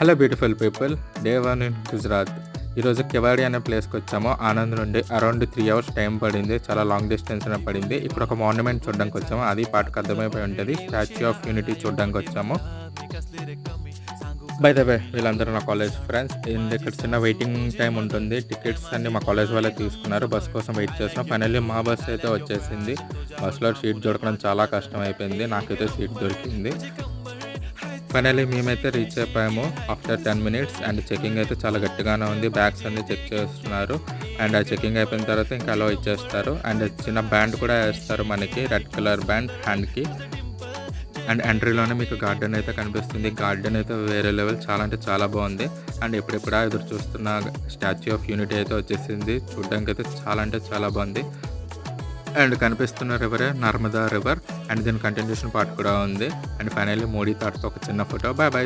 Hello beautiful people, day 1 in Gujarat. ఈరోజు కెవాడి అనే ప్లేస్కి వచ్చాము. ఆనంద్ నుండి అరౌండ్ 3 అవర్స్ టైం పడింది. చాలా లాంగ్ డిస్టెన్స్ పడింది. ఇక్కడ ఒక మాన్యుమెంట్ చూడడానికి వచ్చాము. అది పాటకు అర్థమైపోయి ఉంటుంది. స్టాచ్యూ ఆఫ్ యూనిటీ చూడడానికి వచ్చాము. బై ద వే, వీళ్ళందరూ నా కాలేజ్ ఫ్రెండ్స్. ఇక్కడ చిన్న వెయిటింగ్ టైం ఉంటుంది. టికెట్స్ అన్ని మా కాలేజ్ వాళ్ళే తీసుకున్నారు. బస్ కోసం వెయిట్ చేస్తున్నాం. ఫైనల్లీ మా బస్ అయితే వచ్చేసింది. బస్సులో సీట్ దొరకడం చాలా కష్టం అయిపోయింది. నాకైతే సీట్ దొరికింది. ఫైనల్లీ మేమైతే రీచ్ అయిపోయాము ఆఫ్టర్ 10 minutes. అండ్ చెకింగ్ అయితే చాలా గట్టిగానే ఉంది. బ్యాగ్స్ అన్ని చెక్ చేస్తున్నారు. అండ్ ఆ చెకింగ్ అయిపోయిన తర్వాత ఇంకా అలో ఇచ్చేస్తారు. అండ్ చిన్న బ్యాండ్ కూడా వేస్తారు మనకి, రెడ్ కలర్ బ్యాండ్ హ్యాండ్కి. అండ్ ఎంట్రీలోనే మీకు గార్డెన్ అయితే కనిపిస్తుంది. గార్డెన్ అయితే వేరే లెవెల్, చాలా అంటే చాలా బాగుంది. అండ్ ఎప్పుడెప్పుడా ఎదురు చూస్తున్న స్టాచ్యూ ఆఫ్ యూనిటీ అయితే వచ్చేసింది. చూడడానికి అయితే చాలా అంటే చాలా బాగుంది. అండ్ కనిపిస్తున్న రివరే నర్మదా రివర్. అండ్ దీని కంటిన్యూషన్ పార్ట్ కూడా ఉంది. అండ్ ఫైనల్లీ మోడీ తాటతో ఒక చిన్న ఫోటో. By by.